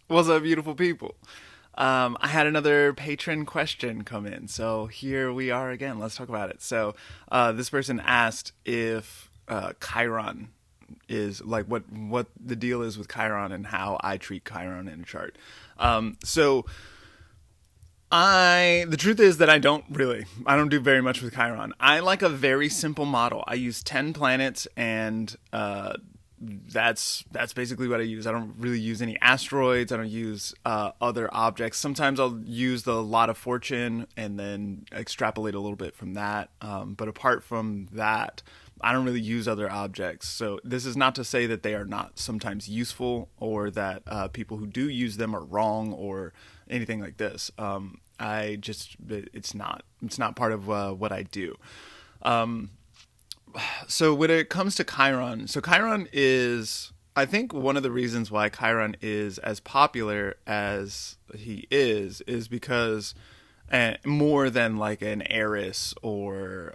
What's up, beautiful people? I had another patron question come in, so here we are again. Let's talk about it. So, this person asked if Chiron is like what the deal is with Chiron and how I treat Chiron in a chart. So the truth is that I don't do very much with Chiron. I like a very simple model. I use 10 planets and that's basically what I use. I don't really use any asteroids. I don't use other objects. Sometimes I'll use the lot of fortune and then extrapolate a little bit from that. But apart from that, I don't really use other objects. So this is not to say that they are not sometimes useful or that people who do use them are wrong or anything like this. I just it's not part of what I do. So when it comes to Chiron, so Chiron is, I think one of the reasons why Chiron is as popular as he is because more than like an Eris or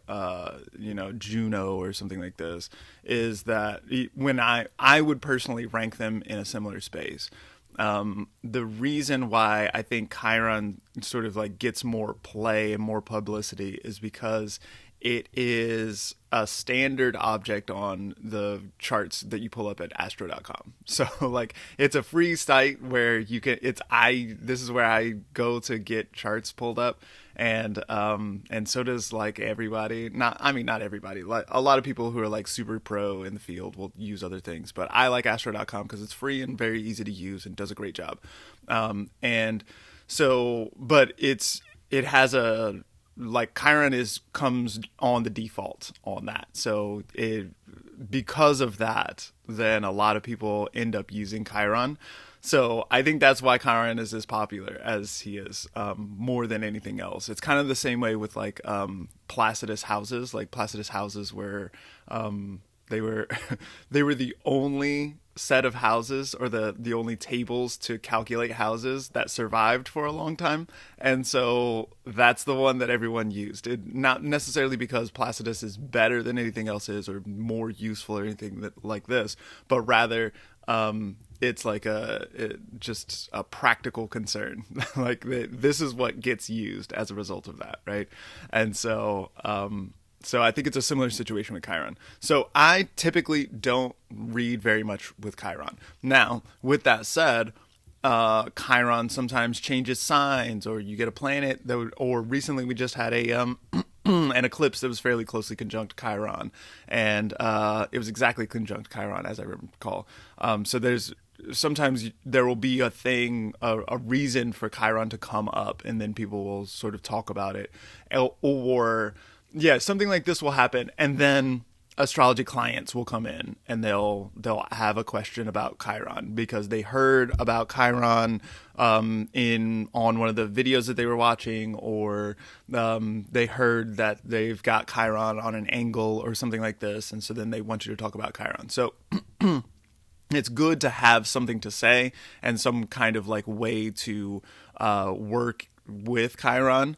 Juno or something like this, is that when I would personally rank them in a similar space. The reason why I think Chiron sort of like gets more play and more publicity is because it is a standard object on the charts that you pull up at astro.com. So like it's a free site where you can this is where I go to get charts pulled up, and so does like everybody. Not everybody. Like a lot of people who are like super pro in the field will use other things, but I like astro.com because it's free and very easy to use and does a great job. And so but it has a like Chiron comes on the default on that. So because of that, then a lot of people end up using Chiron. So I think that's why Chiron is as popular as he is, more than anything else. It's kind of the same way with like Placidus houses. Like Placidus houses were they were they were the only set of houses or the only tables to calculate houses that survived for a long time, and so that's the one that everyone used. Not necessarily because Placidus is better than anything else is or more useful or anything like this, but rather it's like just a practical concern. Like this is what gets used as a result of that, right? And so I think it's a similar situation with Chiron. So I typically don't read very much with Chiron. Now, with that said, Chiron sometimes changes signs, or you get a planet or recently we just had a an eclipse that was fairly closely conjunct Chiron, and it was exactly conjunct Chiron as I recall. So sometimes there will be a reason for Chiron to come up, and then people will sort of talk about it, or yeah, something like this will happen, and then astrology clients will come in and they'll have a question about Chiron because they heard about Chiron in on one of the videos that they were watching, or they heard that they've got Chiron on an angle or something like this, and so then they want you to talk about Chiron. So it's good to have something to say and some kind of like way to work with Chiron,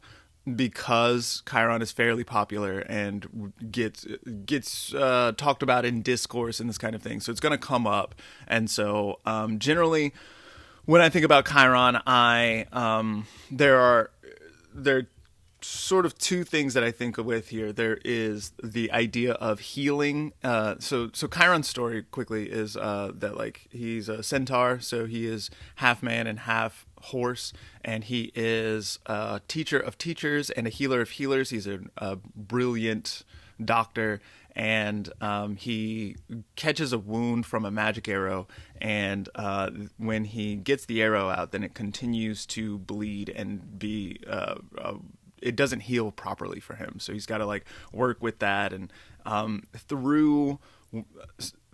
because Chiron is fairly popular and gets talked about in discourse and this kind of thing. So it's going to come up, and so generally, when I think about Chiron, there are sort of two things that I think with here. There is the idea of healing. So Chiron's story quickly is that like he's a centaur, so he is half man and half horse, and he is a teacher of teachers and a healer of healers. He's a brilliant doctor, and he catches a wound from a magic arrow, and when he gets the arrow out, then it continues to bleed and be it doesn't heal properly for him. So he's got to like work with that, and through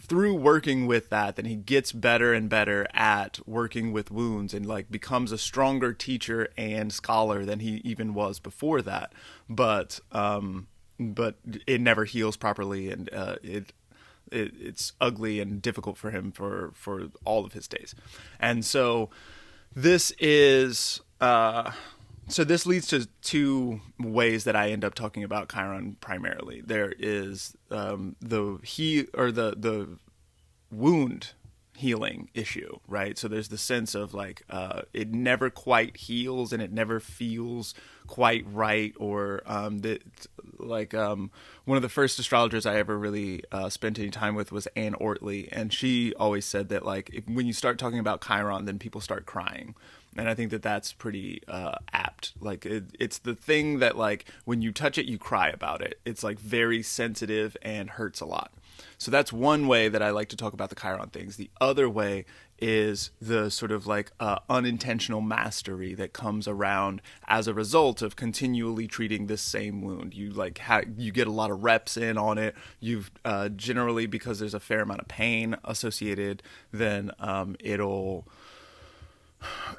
working with that, then he gets better and better at working with wounds and like becomes a stronger teacher and scholar than he even was before that. But it never heals properly, and it's ugly and difficult for him for all of his days. And so this is so this leads to two ways that I end up talking about Chiron primarily. There is the wound healing issue, right? So there's the sense of like it never quite heals and it never feels quite right, or one of the first astrologers I ever really spent any time with was Anne Ortley, and she always said that like when you start talking about Chiron, then people start crying. And I think that that's pretty apt. Like it's the thing that like when you touch it, you cry about it. It's like very sensitive and hurts a lot. So that's one way that I like to talk about the Chiron things. The other way is the sort of like unintentional mastery that comes around as a result of continually treating this same wound. You like you get a lot of reps in on it. You've generally, because there's a fair amount of pain associated, then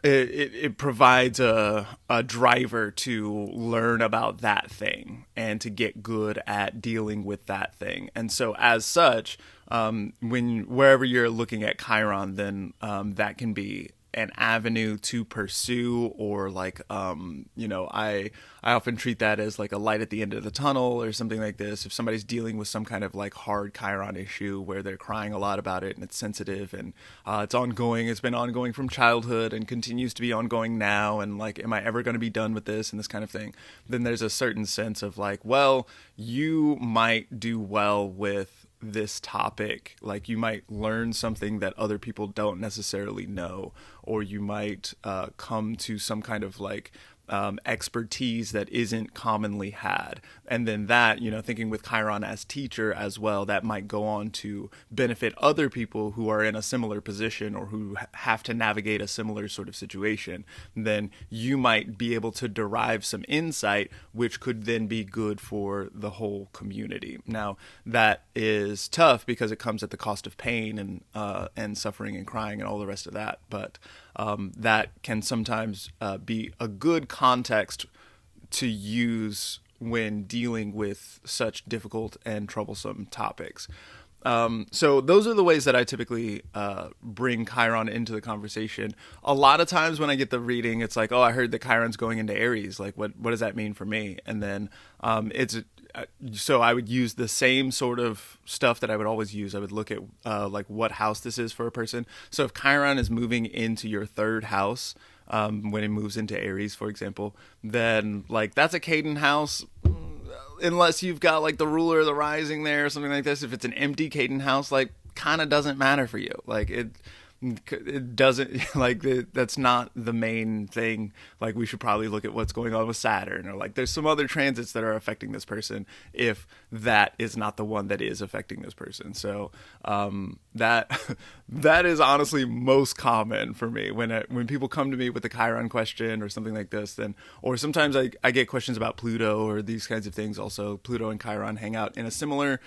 it provides a driver to learn about that thing and to get good at dealing with that thing. And so as such, wherever you're looking at Chiron, then that can be an avenue to pursue, or like I often treat that as like a light at the end of the tunnel or something like this. If somebody's dealing with some kind of like hard Chiron issue where they're crying a lot about it and it's sensitive and it's ongoing, it's been ongoing from childhood and continues to be ongoing now, and like, am I ever going to be done with this and this kind of thing, then there's a certain sense of like, well, you might do well with this topic. Like you might learn something that other people don't necessarily know, or you might come to some kind of like expertise that isn't commonly had. And then that, thinking with Chiron as teacher as well, that might go on to benefit other people who are in a similar position or who have to navigate a similar sort of situation. Then you might be able to derive some insight, which could then be good for the whole community. Now, that is tough because it comes at the cost of pain and suffering and crying and all the rest of that. But that can sometimes be a good context to use when dealing with such difficult and troublesome topics. So those are the ways that I typically bring Chiron into the conversation. A lot of times when I get the reading, it's like, oh, I heard that Chiron's going into Aries. Like, what does that mean for me? And then so I would use the same sort of stuff that I would always use. I would look at like what house this is for a person. So if Chiron is moving into your third house, when it moves into Aries, for example, then like that's a Caden house. Unless you've got like the ruler of the rising there or something like this. If it's an empty Caden house, like kind of doesn't matter for you. Like it doesn't, like that's not the main thing. Like we should probably look at what's going on with Saturn, or like there's some other transits that are affecting this person if that is not the one that is affecting this person. So that is honestly most common for me when people come to me with a Chiron question or something like this. Then, or sometimes I get questions about Pluto or these kinds of things. Also, Pluto and Chiron hang out in a similar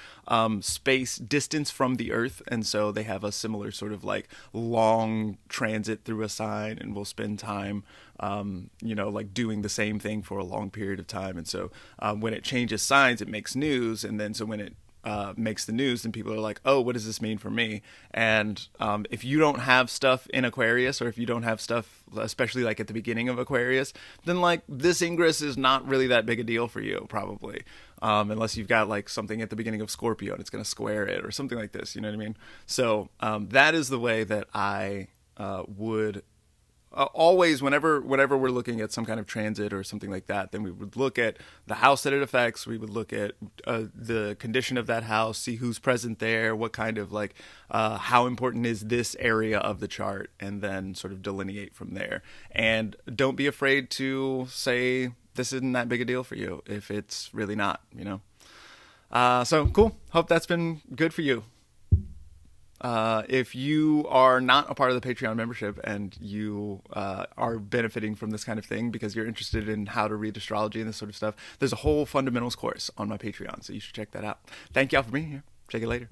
space distance from the Earth, and so they have a similar sort of like long transit through a sign, and we'll spend time like doing the same thing for a long period of time. And so when it changes signs, it makes news, and then so when it makes the news, then people are like, oh, what does this mean for me? And if you don't have stuff in Aquarius, or if you don't have stuff especially like at the beginning of Aquarius, then like this ingress is not really that big a deal for you, probably, unless you've got like something at the beginning of Scorpio and it's going to square it or something like this, you know what I mean? So that is the way that I would always, whenever we're looking at some kind of transit or something like that, then we would look at the house that it affects. We would look at the condition of that house, see who's present there, what kind of like how important is this area of the chart, and then sort of delineate from there. And don't be afraid to say this isn't that big a deal for you if it's really not, So cool. Hope that's been good for you. If you are not a part of the Patreon membership and you are benefiting from this kind of thing because you're interested in how to read astrology and this sort of stuff, there's a whole fundamentals course on my Patreon, so you should check that out. Thank y'all for being here. Check it later.